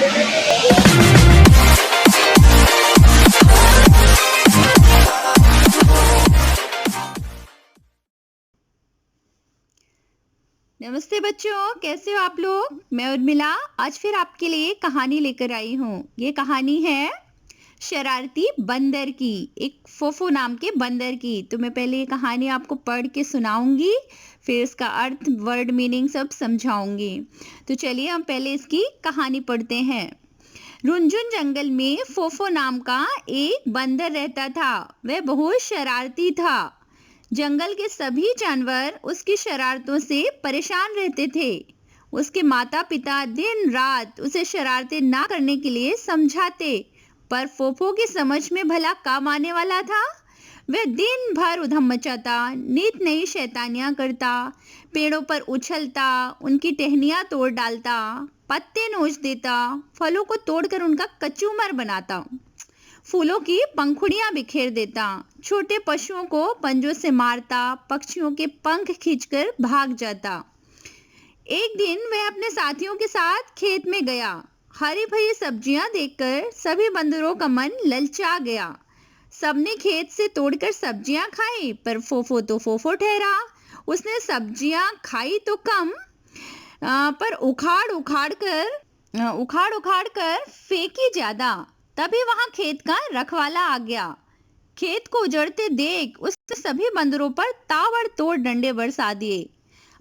नमस्ते बच्चों, कैसे हो आप लोग। मैं उर्मिला आज फिर आपके लिए कहानी लेकर आई हूँ। ये कहानी है शरारती बंदर की, एक फोफो नाम के बंदर की। तो मैं पहले ये कहानी आपको पढ़ के सुनाऊंगी, फिर इसका अर्थ, वर्ड मीनिंग सब समझाऊंगी। तो चलिए हम पहले इसकी कहानी पढ़ते हैं। रुंझुन जंगल में फोफो नाम का एक बंदर रहता था। वह बहुत शरारती था। जंगल के सभी जानवर उसकी शरारतों से परेशान रहते थे। उसके माता पिता दिन रात उसे शरारतें ना करने के लिए समझाते, पर फोफो की समझ में भला काम आने वाला था। वह दिन भर उधम मचाता, नित नई शैतानियां करता, पेड़ों पर उछलता, उनकी टहनियां तोड़ डालता, पत्ते नोच देता, फलों को तोड़कर उनका कचूमर बनाता, फूलों की पंखुड़ियां बिखेर देता, छोटे पशुओं को पंजों से मारता, पक्षियों के पंख खींचकर भाग जाता। एक दिन वह अपने साथियों के साथ खेत में गया। हरी भरी सब्जियां देखकर सभी बंदरों का मन ललचा गया। सबने खेत से तोड़कर सब्जियां खाई, पर फोफो तो फोफो ठहरा। उसने सब्जियां खाई तो कम, पर उखाड़ उखाड़ कर फेंकी ज्यादा। तभी वहां खेत का रखवाला आ गया। खेत को उजड़ते देख उसने सभी बंदरों पर ताबड़तोड़ डंडे बरसा दिए।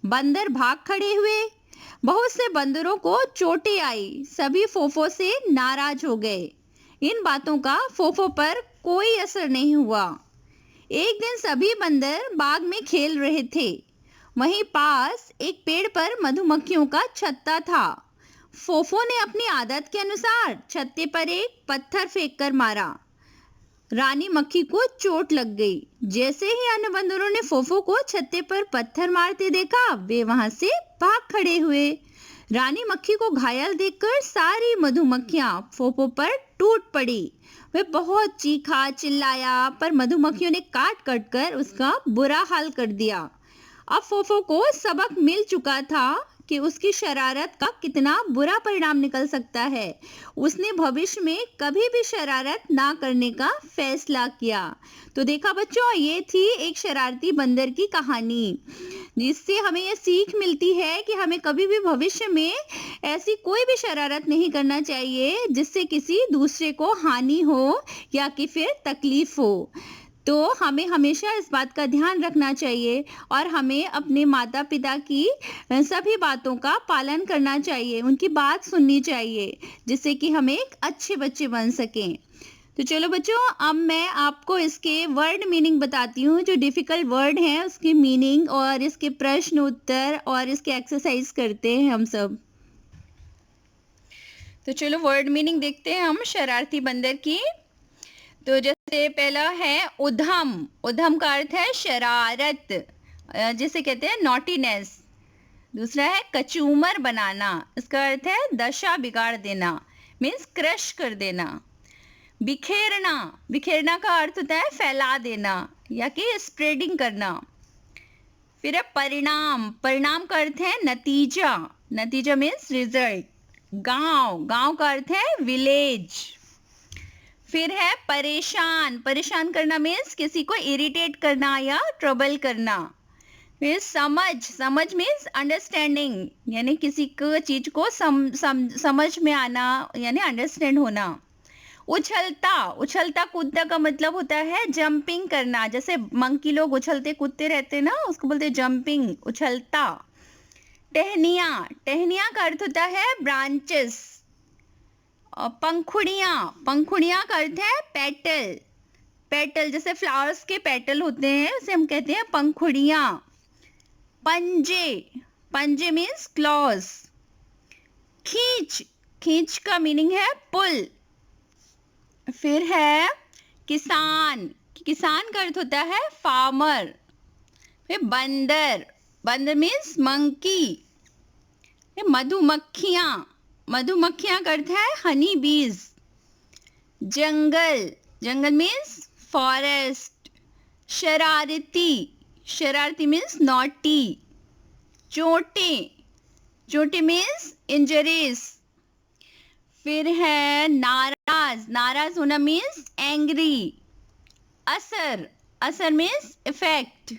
बंदर भाग खड़े हुए। बहुत से बंदरों को चोटें आई। सभी फोफो से नाराज हो गए। इन बातों का फोफो पर कोई असर नहीं हुआ। एक दिन सभी बंदर बाग में खेल रहे थे। वहीं पास एक पेड़ पर मधुमक्खियों का छत्ता था। फोफो ने अपनी आदत के अनुसार छत्ते पर एक पत्थर फेंककर मारा। रानी मक्खी को चोट लग गई। जैसे ही अन्य बंदरों ने फोफो को छत्ते पर पत्थर मारते देखा, वे वहां से भाग खड़े हुए। रानी मक्खी को घायल देखकर सारी मधुमक्खियां फोफो पर टूट पड़ी। वे बहुत चीखा चिल्लाया, पर मधुमक्खियों ने काट काट कर उसका बुरा हाल कर दिया। अब फोफो को सबक मिल चुका था कि उसकी शरारत का कितना बुरा परिणाम निकल सकता है। उसने भविष्य में कभी भी शरारत ना करने का फैसला किया। तो देखा बच्चों, ये थी एक शरारती बंदर की कहानी, जिससे हमें ये सीख मिलती है कि हमें कभी भी भविष्य में ऐसी कोई भी शरारत नहीं करना चाहिए जिससे किसी दूसरे को हानि हो या कि फिर तकलीफ हो। तो हमें हमेशा इस बात का ध्यान रखना चाहिए और हमें अपने माता पिता की सभी बातों का पालन करना चाहिए, उनकी बात सुननी चाहिए, जिससे कि हम एक अच्छे बच्चे बन सकें। तो चलो बच्चों, अब मैं आपको इसके वर्ड मीनिंग बताती हूँ। जो डिफिकल्ट वर्ड हैं उसकी मीनिंग और इसके प्रश्न उत्तर और इसके एक्सरसाइज करते हैं हम सब। तो चलो वर्ड मीनिंग देखते हैं हम शरारती बंदर की। तो जैसे पहला है उधम। उधम का अर्थ है शरारत, जिसे कहते हैं नॉटीनेस। दूसरा है कचूमर बनाना। इसका अर्थ है दशा बिगाड़ देना, मीन्स क्रश कर देना। बिखेरना। बिखेरना का अर्थ होता है फैला देना या कि स्प्रेडिंग करना। फिर है परिणाम। परिणाम का अर्थ है नतीजा। नतीजा मीन्स रिजल्ट। गांव। गांव का अर्थ है विलेज। फिर है परेशान। परेशान करना मीन्स किसी को इरिटेट करना या ट्रबल करना। फिर समझ। समझ मीन्स अंडरस्टैंडिंग, यानी किसी को चीज को समझ में आना, यानी अंडरस्टैंड होना। उछलता। उछलता कूदता का मतलब होता है जंपिंग करना। जैसे मंकी लोग उछलते कूदते रहते हैं ना, उसको बोलते हैं जंपिंग, उछलता। टहनिया। टहनिया का अर्थ होता है ब्रांचेस। पंखुड़ियां। पंखुड़ियां का अर्थ है पेटल। पेटल जैसे फ्लावर्स के पेटल होते हैं, उसे हम कहते हैं पंखुड़ियां। पंजे। पंजे मीन्स क्लॉज। खींच। खींच का मीनिंग है पुल। फिर है किसान। किसान का अर्थ होता है फार्मर। फिर बंदर। बंदर मीन्स मंकी। फिर मधुमक्खियां। मधुमक्खियां का अर्थ है हनी बीज। जंगल। जंगल मीन्स फॉरेस्ट। शरारती। शरारती मीन्स नॉटी। चोटें। चोटें मीन्स इंजरीज। फिर है नाराज, नाराज होना मीन्स एंग्री। असर, असर मीन्स इफेक्ट।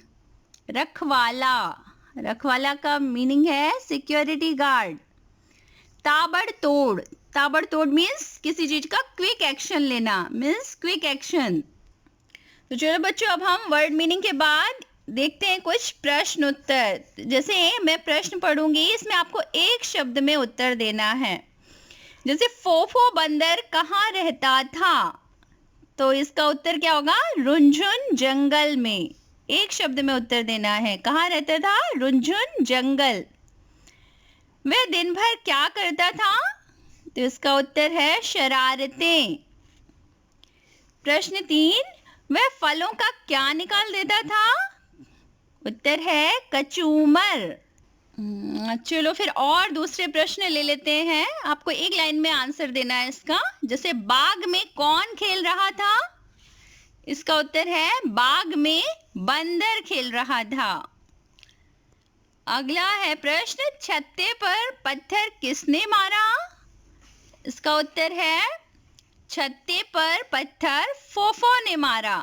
रखवाला, रखवाला का मीनिंग है सिक्योरिटी गार्ड। ताबड़तोड़, ताबड़तोड़ मीन्स किसी चीज का क्विक एक्शन लेना, मीन्स क्विक एक्शन। तो चलो बच्चों, अब हम वर्ड मीनिंग के बाद देखते हैं कुछ प्रश्न उत्तर। जैसे मैं प्रश्न पढ़ूंगी, इसमें आपको एक शब्द में उत्तर देना है। जैसे फोफो बंदर कहाँ रहता था, तो इसका उत्तर क्या होगा? रुंझुन जंगल में। एक शब्द में उत्तर देना है। कहाँ रहता था? रुंझुन जंगल। वह दिन भर क्या करता था, तो इसका उत्तर है शरारतें। प्रश्न 3, वह फलों का क्या निकाल देता था, उत्तर है कचूमर। चलो फिर और दूसरे प्रश्न ले लेते हैं। आपको एक लाइन में आंसर देना है इसका। जैसे बाग में कौन खेल रहा था, इसका उत्तर है बाग में बंदर खेल रहा था। अगला है प्रश्न, छत्ते पर पत्थर किसने मारा, इसका उत्तर है छत्ते पर पत्थर फोफो ने मारा।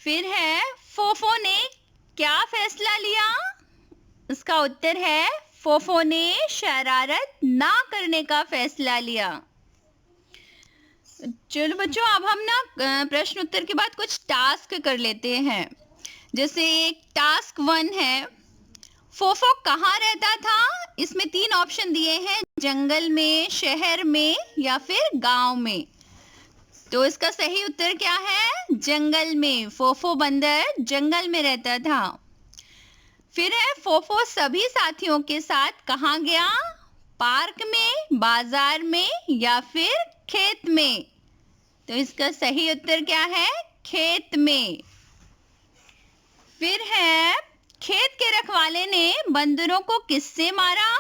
फिर है फोफो ने क्या फैसला लिया, इसका उत्तर है फोफो ने शरारत ना करने का फैसला लिया। चलो बच्चों, अब हम ना प्रश्न उत्तर के बाद कुछ टास्क कर लेते हैं। जैसे टास्क 1 है, फोफो कहाँ रहता था, इसमें 3 ऑप्शन दिए हैं, जंगल में, शहर में या फिर गांव में। तो इसका सही उत्तर क्या है? जंगल में। फोफो बंदर जंगल में रहता था। फिर है फोफो सभी साथियों के साथ कहाँ गया, पार्क में, बाजार में या फिर खेत में। तो इसका सही उत्तर क्या है? खेत में। फिर है खेत के रखवाले ने बंदरों को किससे मारा,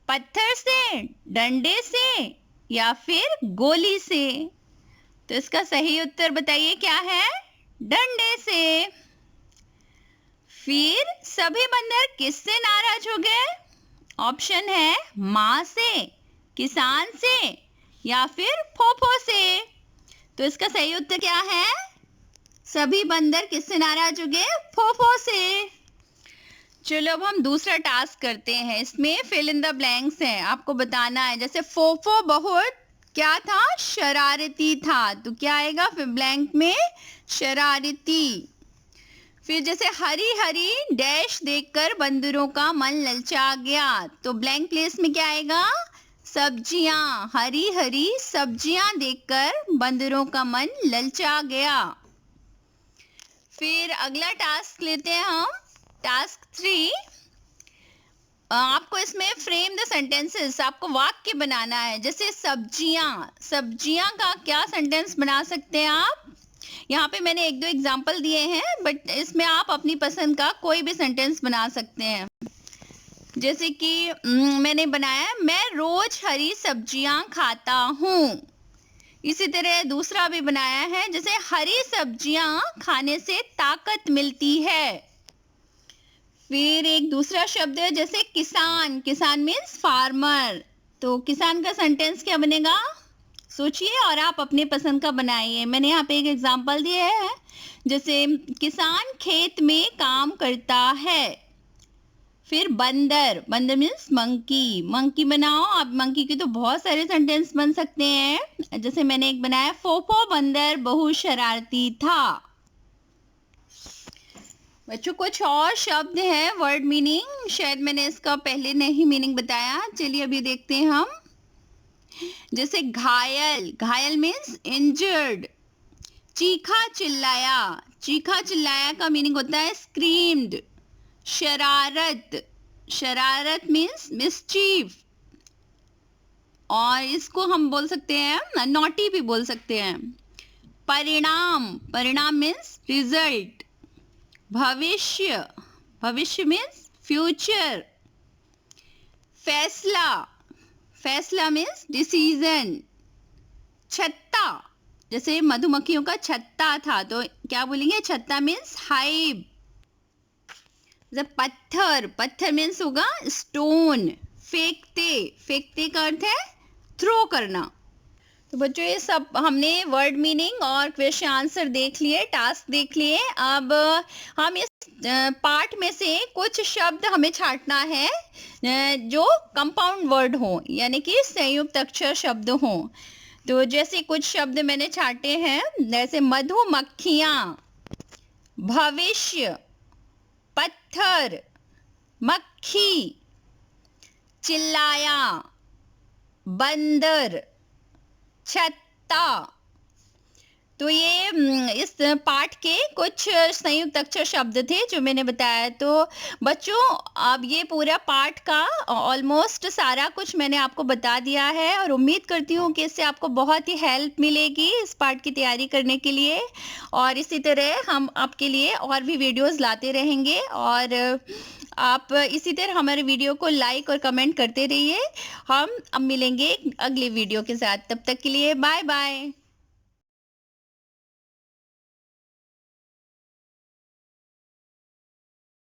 पत्थर से, डंडे से या फिर गोली से। तो इसका सही उत्तर बताइए क्या है? डंडे से। फिर सभी बंदर किससे नाराज हो गए, ऑप्शन है माँ से, किसान से या फिर फोफो से। तो इसका सही उत्तर क्या है? सभी बंदर किससे नाराज हो गए? फोफो से। चलो अब हम दूसरा टास्क करते हैं। इसमें फिल इन द ब्लैंक्स है, आपको बताना है। जैसे फोफो बहुत क्या था, शरारती था, तो क्या आएगा फिर ब्लैंक में? शरारती। फिर जैसे हरी हरी डैश देखकर बंदरों का मन ललचा गया, तो ब्लैंक प्लेस में क्या आएगा? सब्जियां। हरी हरी सब्जियां देखकर बंदरों का मन ललचा गया। फिर अगला टास्क लेते हैं हम, टास्क 3। आपको इसमें फ्रेम द सेंटेंसेस, आपको वाक्य बनाना है। जैसे सब्जियां, सब्जियां का क्या सेंटेंस बना सकते हैं आप? यहाँ पे मैंने 1-2 एग्जाम्पल दिए हैं, बट इसमें आप अपनी पसंद का कोई भी सेंटेंस बना सकते हैं। जैसे कि मैंने बनाया, मैं रोज हरी सब्जियां खाता हूँ। इसी तरह दूसरा भी बनाया है, जैसे हरी सब्जियां खाने से ताकत मिलती है। फिर एक दूसरा शब्द है, जैसे किसान, किसान मीन्स फार्मर। तो किसान का सेंटेंस क्या बनेगा, सोचिए और आप अपने पसंद का बनाइए। मैंने यहाँ पे एक एग्जांपल दिया है, जैसे किसान खेत में काम करता है। फिर बंदर, बंदर मीन्स मंकी, मंकी बनाओ। अब मंकी के तो बहुत सारे सेंटेंस बन सकते हैं। जैसे मैंने एक बनाया, फोफो बंदर बहुत शरारती था। बच्चों कुछ और शब्द है वर्ड मीनिंग, शायद मैंने इसका पहले नहीं मीनिंग बताया, चलिए अभी देखते हैं हम। जैसे घायल, घायल मीन्स इंजर्ड। चीखा चिल्लाया, चीखा चिल्लाया का मीनिंग होता है स्क्रीम्ड। शरारत, शरारत मीन्स मिसचीफ, और इसको हम बोल सकते हैं नॉटी भी बोल सकते हैं। परिणाम, परिणाम मीन्स रिजल्ट। भविष्य, भविष्य मीन्स फ्यूचर। फैसला, फैसला मीन्स डिसीजन। छत्ता, जैसे मधुमक्खियों का छत्ता था, तो क्या बोलेंगे? छत्ता मीन्स हाइव। पत्थर, पत्थर मीन्स होगा स्टोन। फेंकते, फेंकते का अर्थ है थ्रो करना। तो बच्चों ये सब हमने वर्ड मीनिंग और क्वेश्चन आंसर देख लिए, टास्क देख लिए। अब हम इस पार्ट में से कुछ शब्द हमें छांटना है जो कंपाउंड वर्ड हो, यानी कि संयुक्त अक्षर शब्द हो। तो जैसे कुछ शब्द मैंने छांटे हैं, जैसे मधुमक्खियां, भविष्य, पत्थर, मक्खी, चिल्लाया, बंदर, छत्ता। तो ये इस पाठ के कुछ संयुक्त अक्षर शब्द थे जो मैंने बताया। तो बच्चों अब ये पूरा पाठ का ऑलमोस्ट सारा कुछ मैंने आपको बता दिया है और उम्मीद करती हूँ कि इससे आपको बहुत ही हेल्प मिलेगी इस पाठ की तैयारी करने के लिए। और इसी तरह हम आपके लिए और भी वीडियोस लाते रहेंगे और आप इसी तरह हमारे वीडियो को लाइक और कमेंट करते रहिए। हम अब मिलेंगे अगले वीडियो के साथ, तब तक के लिए बाय बाय।